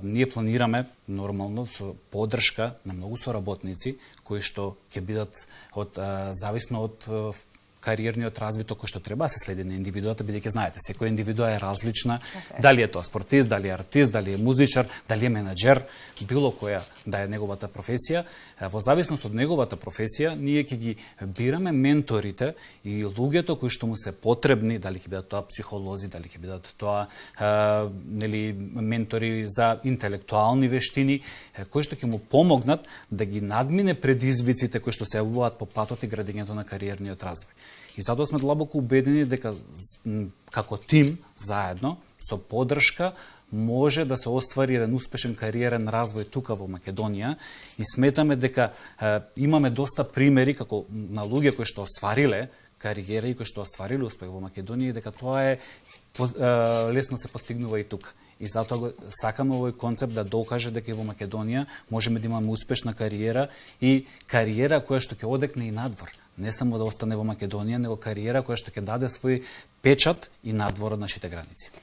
Ние планираме нормално со поддршка на многу соработници кои што ќе бидат зависно од кариерниот развиток кој што треба да се следи на индивидуата, бидејќи знаете, секоја индивидуа е различна, дали е тоа спортист, дали е артист, дали е музичар, дали е менаџер, било која да е неговата професија. Во зависност од неговата професија, ние ќе ги бираме менторите и луѓето кои што му се потребни, дали ќе бидат тоа психолози, дали ќе бидат тоа ментори за интелектуални вештини, кои што ќе му помогнат да ги надмине предизвиците кои што се јавуваат по патот и градењето на кариерниот развој. И затоа сме длабоко убедени дека како тим, заедно, со поддршка, може да се оствари еден успешен кариерен развој тука во Македонија и сметаме дека имаме доста примери како на луѓе кои што оствариле кариера и кои што оствариле успех во Македонија и дека тоа е лесно се постигнува и тука. И затоа сакаме овој концепт да докаже дека и во Македонија можеме да имаме успешна кариера и кариера која што ќе одекне и надвор. Не само да остане во Македонија, него кариера која што ќе даде свој печат и надвор од нашите граници.